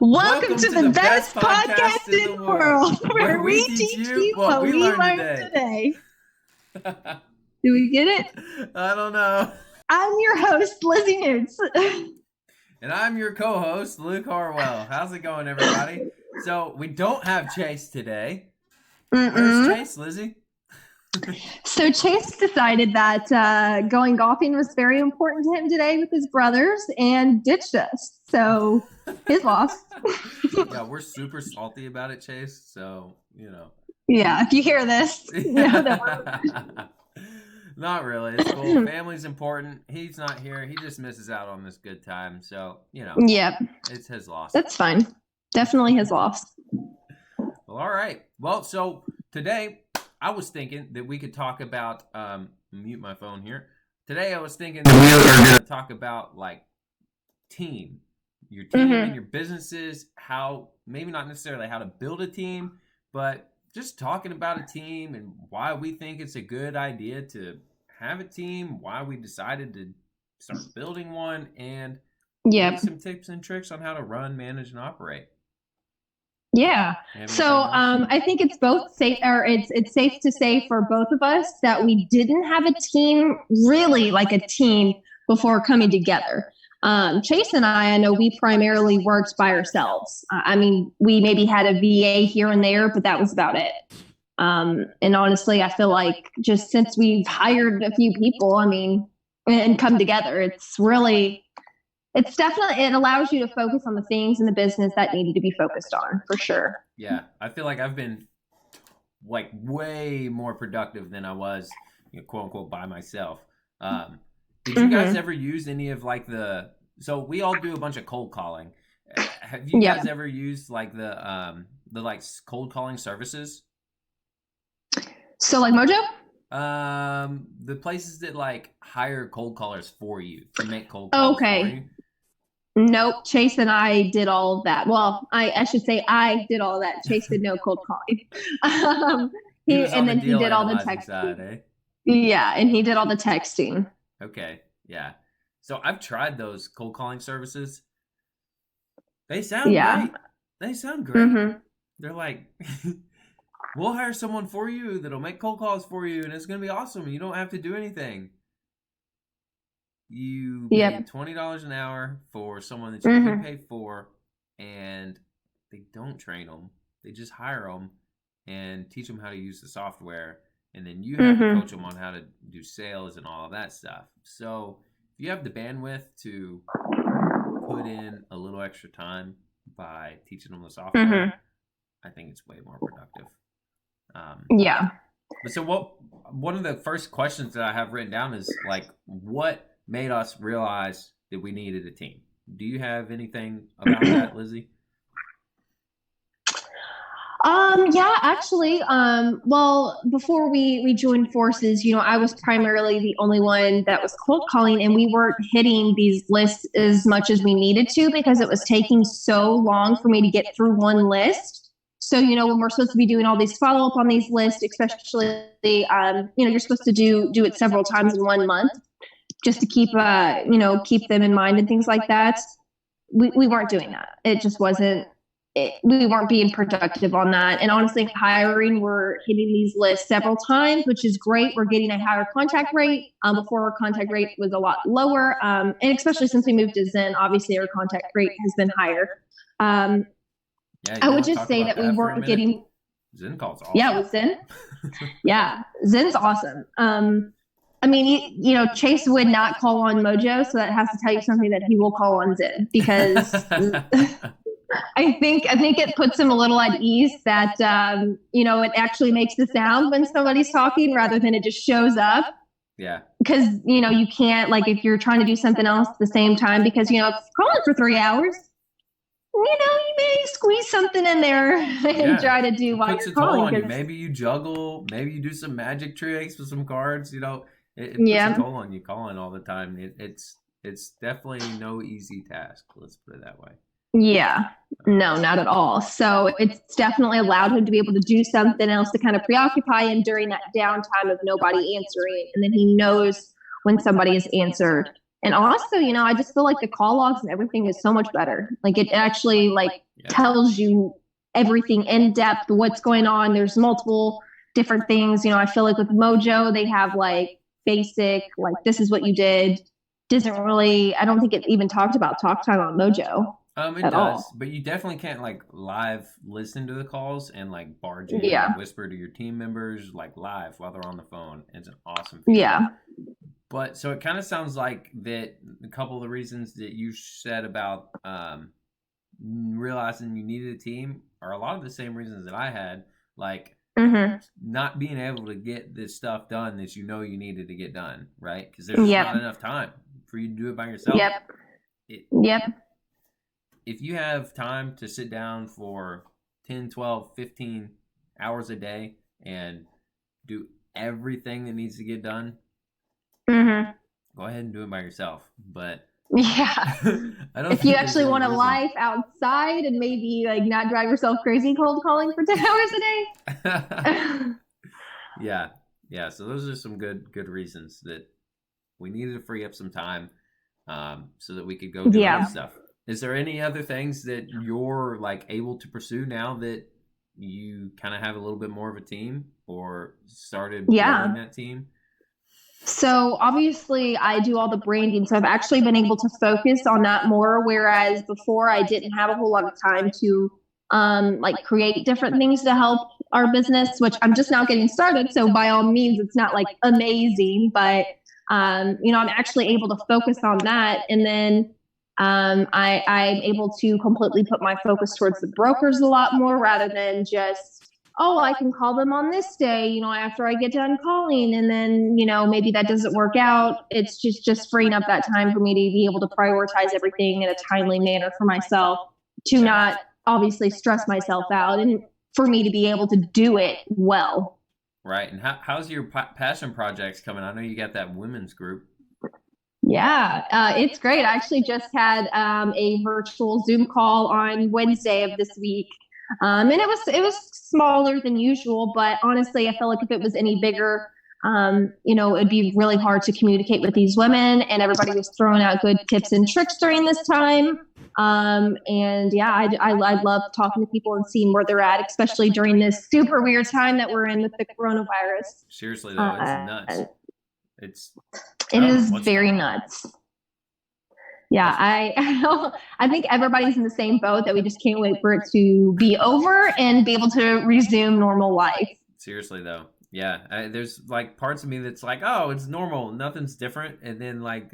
Welcome to the best podcast in the world, where we teach you what we learned today. Do we get it? I don't know. I'm your host, Lizzy Newts. And I'm your co-host, Luke Harwell. How's it going, everybody? So, we don't have Chase today. Where's Chase, Lizzy? So Chase decided that going golfing was very important to him today with his brothers and ditched us. So his loss. Yeah, we're super salty about it, Chase. So, you know. Yeah, if you hear this, know that we're... Not really. It's cool. Family's important. He's not here. He just misses out on this good time. So, you know. Yep. It's his loss. That's fine. Definitely his loss. Well, all right. Well, so today I was thinking that we could talk about, mute my phone here. Today I was thinking that we were going to talk about, like, team. Your team and your businesses, how, maybe not necessarily how to build a team, but just talking about a team and why we think it's a good idea to have a team, why we decided to start building one, and maybe some tips and tricks on how to run, manage, and operate. Yeah. So I think it's both safe, or it's safe to say for both of us that we didn't have a team, really like a team, before coming together. Chase and I know we primarily worked by ourselves. I mean, we maybe had a VA here and there, but that was about it. And honestly, I feel like just since we've hired a few people, I mean, and come together, it allows you to focus on the things in the business that needed to be focused on, for sure. Yeah. I feel like I've been like way more productive than I was, quote unquote, by myself. Did you guys ever use any of like so we all do a bunch of cold calling. Have you guys ever used like the like cold calling services? So like Mojo? The places that like hire cold callers for you to make cold calls for you. Nope. Chase and I did all of that. Well, I should say I did all of that. Chase did no cold calling. He did all the texting. Side, eh? Yeah, and he did all the texting. Okay, yeah. So I've tried those cold calling services. They sound great. They sound great. They're like, we'll hire someone for you that'll make cold calls for you, and it's going to be awesome. You don't have to do anything. You pay $20 an hour for someone that you can pay for, and they don't train them. They just hire them and teach them how to use the software. And then you have to coach them on how to do sales and all of that stuff. So if you have the bandwidth to put in a little extra time by teaching them the software, I think it's way more productive. But so one of the first questions that I have written down is like, what made us realize that we needed a team? Do you have anything about that, Lizzy? Actually, well, before we joined forces, I was primarily the only one that was cold calling, and we weren't hitting these lists as much as we needed to because it was taking so long for me to get through one list. So, when we're supposed to be doing all these follow-up on these lists, especially, you're supposed to do it several times in 1 month just to keep them in mind and things like that. We weren't doing that. It just wasn't. We weren't being productive on that. And honestly, hiring, we're hitting these lists several times, which is great. We're getting a higher contact rate. Before, our contact rate was a lot lower. And especially since we moved to Zen, obviously our contact rate has been higher. I would just say that we weren't getting... Zen calls awesome. Yeah, with Zen. Yeah, Zen's awesome. I mean, Chase would not call on Mojo, so that has to tell you something that he will call on Zen because... I think it puts him a little at ease that, it actually makes the sound when somebody's talking rather than it just shows up. Yeah. Because, you can't, like, if you're trying to do something else at the same time, because, if you're calling for 3 hours, you may squeeze something in there and try to do while you're calling. Maybe you juggle, maybe you do some magic tricks with some cards, it puts a toll on you calling all the time. It's definitely no easy task. Let's put it that way. Yeah, no, not at all. So it's definitely allowed him to be able to do something else to kind of preoccupy him during that downtime of nobody answering. And then he knows when somebody is answered And also, I just feel like the call logs and everything is so much better. Like it actually like Yeah. tells you everything in depth, what's going on. There's multiple different things. I feel like with Mojo, they have like basic, like this is what you did. Doesn't really, I don't think it even talked about talk time on Mojo It at does, all. but you definitely can't like live listen to the calls and like barge in and Yeah. whisper to your team members like live while they're on the phone. It's an awesome feature. Yeah. But so it kind of sounds like that a couple of the reasons that you said about realizing you needed a team are a lot of the same reasons that I had, like Mm-hmm. not being able to get this stuff done that you needed to get done, right? Because there's just Yep. not enough time for you to do it by yourself. Yep. It, Yep. if you have time to sit down for 10, 12, 15 hours a day and do everything that needs to get done, Mm-hmm. go ahead and do it by yourself. But Yeah. I don't If you think there's actually any want a reason. life outside and maybe like not drive yourself crazy cold calling for 10 hours a day. Yeah, yeah. So those are some good reasons that we needed to free up some time, so that we could go do other Yeah. stuff. Is there any other things that you're like able to pursue now that you kind of have a little bit more of a team or started building Yeah. that team? So obviously I do all the branding. So I've actually been able to focus on that more. Whereas before I didn't have a whole lot of time to like create different things to help our business, which I'm just now getting started. So by all means, it's not like amazing, but I'm actually able to focus on that. And then I'm able to completely put my focus towards the brokers a lot more rather than just, oh, I can call them on this day, after I get done calling. And then, maybe that doesn't work out. It's just freeing up that time for me to be able to prioritize everything in a timely manner for myself to Okay. not obviously stress myself out and for me to be able to do it well. Right. And how's your passion projects coming? I know you got that women's group. Yeah, it's great. I actually just had a virtual Zoom call on Wednesday of this week, and it was smaller than usual. But honestly, I felt like if it was any bigger, it'd be really hard to communicate with these women. And everybody was throwing out good tips and tricks during this time. And yeah, I love talking to people and seeing where they're at, especially during this super weird time that we're in with the coronavirus. Seriously though, it's nuts. It's It is very nuts. Yeah, I think everybody's in the same boat that we just can't wait for it to be over and be able to resume normal life. Seriously though, yeah. There's like parts of me that's like, oh, it's normal, nothing's different, and then like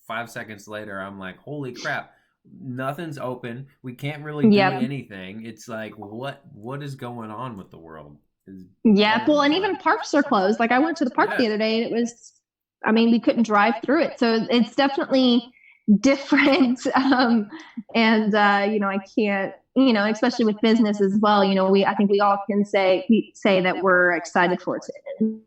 5 seconds later, I'm like, holy crap, nothing's open. We can't really do anything. It's like, what is going on with the world? Yeah, well, and even parks are closed. Like I went to the park the other day, and we couldn't drive through it. So it's definitely different. I can't, especially with business as well. I think we all can say that we're excited for it to end.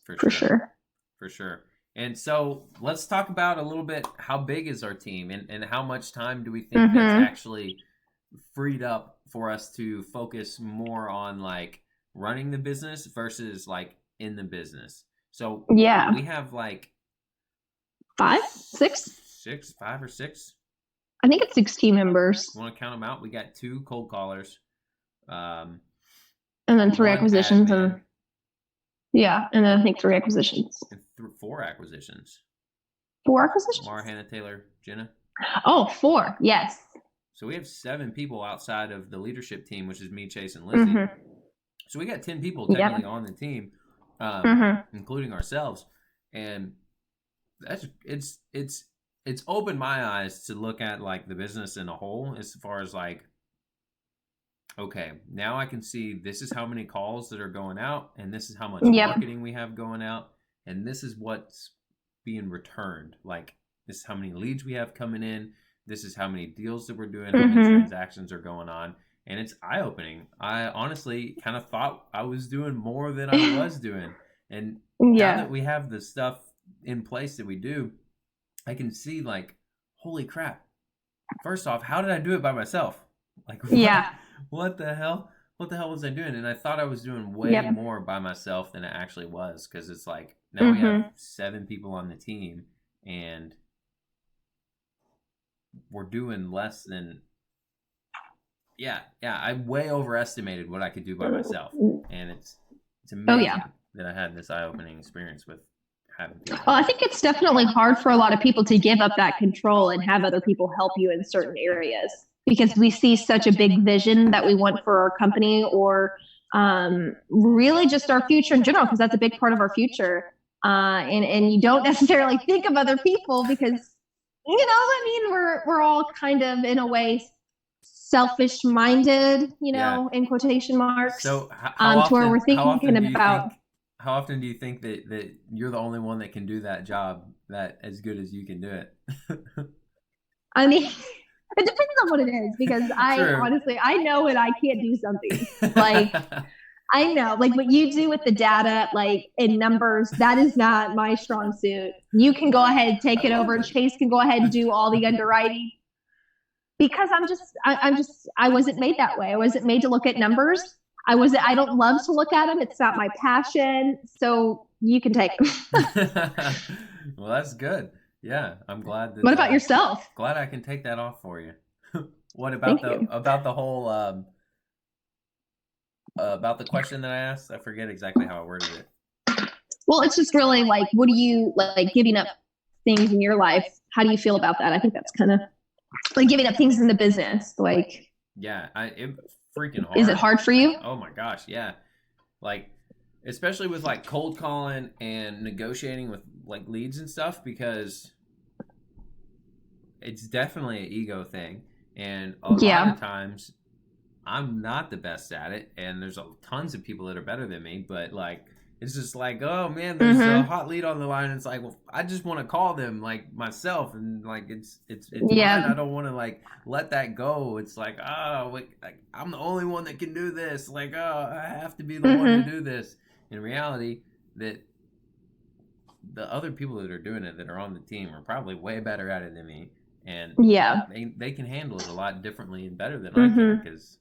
For sure. For sure. And so let's talk about a little bit how big is our team and how much time do we think that's actually freed up for us to focus more on like running the business versus like in the business. So yeah, we have like 5 or 6. I think it's 6 team members. Want to count them out? We got 2 cold callers, and then 3 acquisitions, and then I think 3 acquisitions. And 4 acquisitions. 4 acquisitions. Mara, Hannah, Taylor, Jenna. Oh, 4. Yes. So we have 7 people outside of the leadership team, which is me, Chase, and Lizzy. So we got 10 people technically on the team, including ourselves, and it's opened my eyes to look at like the business in a whole as far as like, okay, now I can see this is how many calls that are going out, and this is how much marketing we have going out, and this is what's being returned. Like this is how many leads we have coming in. This is how many deals that we're doing, how many transactions are going on. And it's eye-opening. I honestly kind of thought I was doing more than I was doing. And now that we have the stuff in place that we do, I can see like, holy crap. First off, how did I do it by myself? Like, what the hell? What the hell was I doing? And I thought I was doing way more by myself than it actually was. Because it's like, now we have 7 people on the team. And we're doing less than. Yeah, I way overestimated what I could do by myself, and it's Oh amazing yeah. that I had this eye-opening experience with having people Well, I help. think it's definitely hard for a lot of people to give up that control and have other people help you in certain areas because we see such a big vision that we want for our company or really just our future in general, because that's a big part of our future. And you don't necessarily think of other people because, I mean, we're all kind of in a way selfish minded, Yeah. in quotation marks, So how to where we're often thinking do you about. think that you're the only one that can do that job that as good as you can do it? I mean, it depends on what it is because I True. honestly I know when I can't do something. Like I know, like what you do with the data, like in numbers, that is not my strong suit. You can go ahead and take I it over, love and it. Chase can go ahead and do all the underwriting because I wasn't made that way. I wasn't made to look at numbers. I don't love to look at them. It's not my passion. So you can take them. Well, that's good. Yeah, I'm What about yourself? glad I can take that off for you. What Thank you. about the whole about the question that I asked? I forget exactly how I worded it. Well, it's just really like, what do you like giving up things in your life? How do you feel about that? I think that's kind of like giving up things in the business. Like, Yeah, it freaking is it hard. hard for you? Oh my gosh, yeah. Like especially with like cold calling and negotiating with like leads and stuff because it's definitely an ego thing and a lot Yeah. of times I'm not the best at it and there's tons of people that are better than me, but like it's just like, oh man, there's a Mm-hmm. hot lead on the line. And it's like, well, I just want to call them like myself, and like it's mine. I Yeah. don't want to like let that go. It's like, oh, like I'm the only one that can do this. Like, oh, I have to be the one to Mm-hmm. do this. In reality, that the other people that are doing it that are on the team are probably way better at it than me, and Yeah. they can handle it a lot differently and better than I can Mm-hmm. because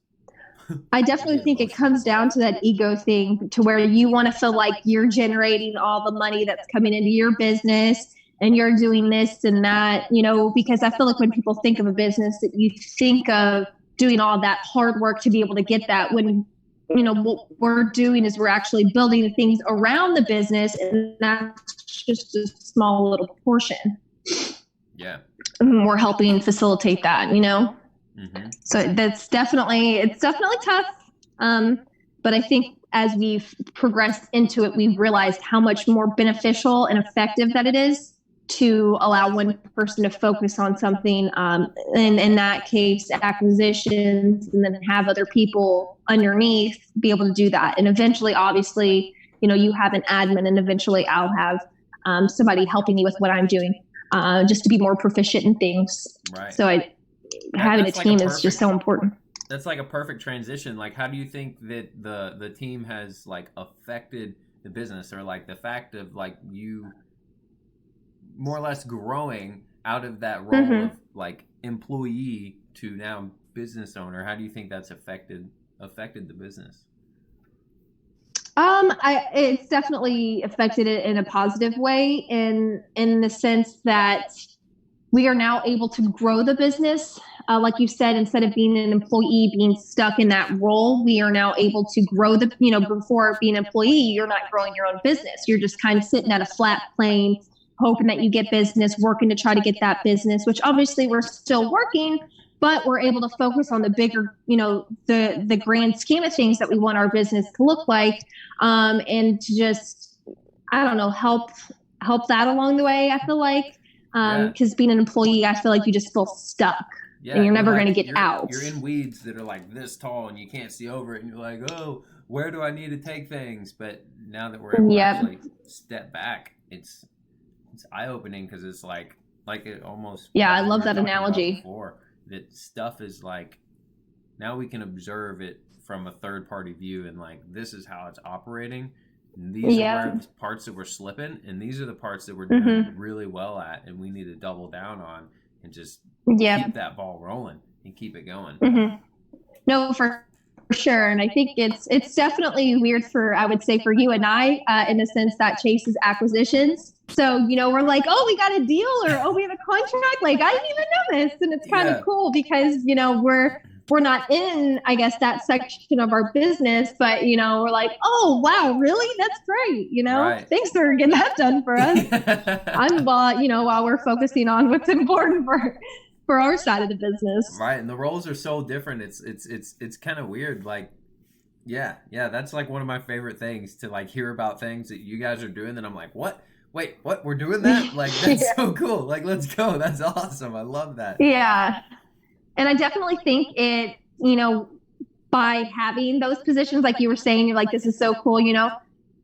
I I definitely get think it emotional. comes down to that ego thing to where you want to feel like you're generating all the money that's coming into your business and you're doing this and that, because I feel like when people think of a business that you think of doing all that hard work to be able to get that when what we're doing is we're actually building the things around the business and that's just a small little portion. Yeah. And we're helping facilitate that. Mm-hmm. So it's definitely tough. But I think as we've progressed into it, we've realized how much more beneficial and effective that it is to allow one person to focus on something. And in that case, acquisitions, and then have other people underneath be able to do that. And eventually, obviously, you have an admin, and eventually I'll have somebody helping me with what I'm doing, just to be more proficient in things. Right. So having a that's like a team is just perfect so important. that's like a perfect transition. Like, how do you think that the team has like affected the business, or like the fact of like you more or less growing out of that role Mm-hmm. of like employee to now business owner? How do you think that's affected the business? It's definitely affected it in a positive way, in the sense that we are now able to grow the business. Like you said, instead of being an employee, being stuck in that role, we are now able to grow before being an employee, you're not growing your own business. You're just kind of sitting at a flat plane, hoping that you get business, working to try to get that business, which obviously we're still working, but we're able to focus on the bigger, the grand scheme of things that we want our business to look like, and to just, I don't know, help that along the way. I feel like, Yeah. because being an employee, I feel like you just feel stuck Yeah, and you're never like going to get out. you're in weeds that are like this tall and you can't see over it, and you're like, oh, where do I need to take things? But now that we're able to Yep. actually step back, it's eye opening because it's like it almost Yeah, like I what we love were that talking about analogy. before, that stuff is like now we can observe it from a third party view, and like this is how it's operating. And these are where Yeah. the parts that we're slipping, and these are the parts that we're doing Mm-hmm. really well at, and we need to double down on and just Yep. keep that ball rolling and keep it going. Mm-hmm. No, for sure. And I think it's definitely weird for, I would say, for you and I, in the sense that Chase's acquisitions So, we're like, oh, we got a deal, or oh, we have a contract. Like, I didn't even know this. And it's kind of Yeah. cool because, we're not in, I guess, that section of our business, but we're like, oh wow, really? That's great. Right. Thanks for getting that done for us. I'm while we're focusing on what's important for our side of the business. Right, and the roles are so different. It's kind of weird. Like, yeah, that's like one of my favorite things to like hear about things that you guys are doing. And I'm like, what? Wait, what? We're doing that? Like, that's Yeah. so cool. Like, let's go. That's awesome. I love that. Yeah. And I definitely think by having those positions, like you were saying, you're like, this is so cool,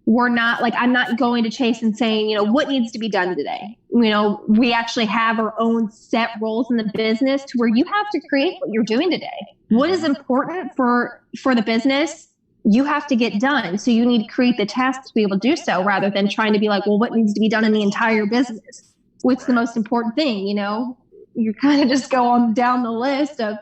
we're not like, I'm not going to chase and saying, what needs to be done today. We actually have our own set roles in the business to where you have to create what you're doing today. What is important for the business, you have to get done. So you need to create the tasks to be able to do so rather than trying to be like, well, what needs to be done in the entire business? What's the most important thing, You kind of just go on down the list of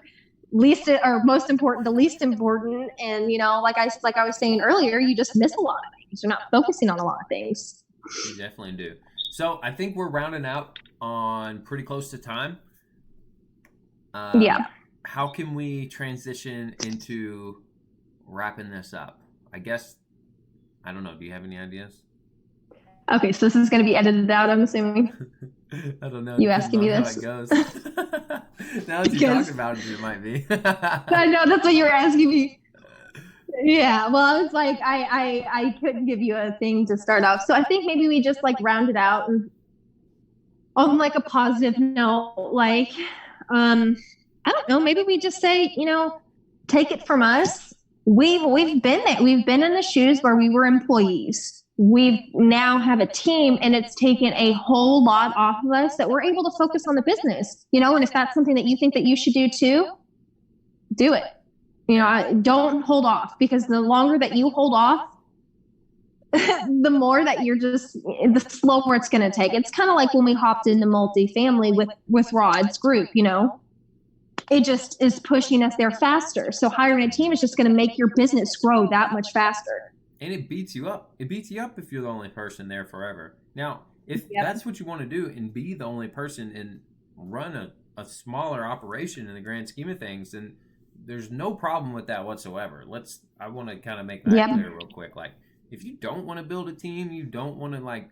least or most important to least important, and like I was saying earlier, you just miss a lot of things. You're not focusing on a lot of things. You definitely do. So I think we're rounding out on pretty close to time. Yeah. How can we transition into wrapping this up? I guess, I don't know. Do you have any ideas? Okay, so this is going to be edited out, I'm assuming. I don't know. You Depends asking on me how this? it goes. Now that you Because talked about it, it might be. I know that's what you were asking me. Yeah, well, I was like, I couldn't give you a thing to start off, so I think maybe we just like round it out and on like a positive note, like, I don't know, maybe we just say, take it from us. We've been there. We've been in the shoes where we were employees. We now have a team, and it's taken a whole lot off of us that we're able to focus on the business. And if that's something that you think that you should do too, do it. Don't hold off, because the longer that you hold off, the more that the slower it's going to take. It's kind of like when we hopped into multifamily with Rod's group. It just is pushing us there faster. So hiring a team is just going to make your business grow that much faster. And it beats you up. It beats you up if you're the only person there forever. Now, if Yep. that's what you want to do and be the only person and run a smaller operation in the grand scheme of things, then there's no problem with that whatsoever. I want to kind of make that Yep. clear real quick. Like, if you don't want to build a team, you don't want to like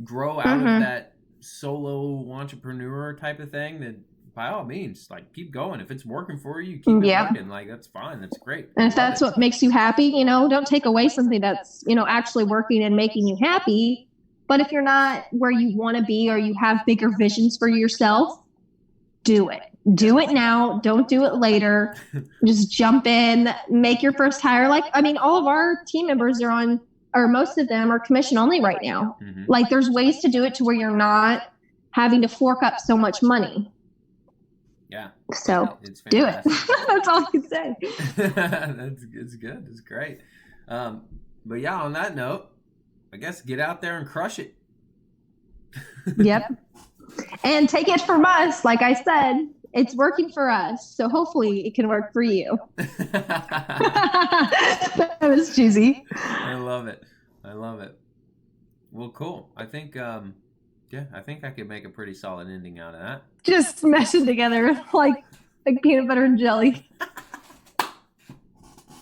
grow out of that solo entrepreneur type of thing, then by all means, like, keep going. If it's working for you, keep it Yep. working. Like, that's fine. That's great. And I if love that's it. what makes you happy, don't take away something that's, actually working and making you happy. But if you're not where you want to be, or you have bigger visions for yourself, do it. Do it now. Don't do it later. Just jump in, make your first hire. Like, I mean, all of our team members are on, or most of them are commission only right now. Like, there's ways to do it to where you're not having to fork up so much money. Yeah. So It's do it. fantastic. That's all I can say. It's good. It's great. But yeah, on that note, I guess get out there and crush it. Yep. And take it from us. Like I said, it's working for us. So hopefully it can work for you. That was cheesy. I love it. I love it. Well, cool. I think I think I could make a pretty solid ending out of that. Just smashing together like peanut butter and jelly.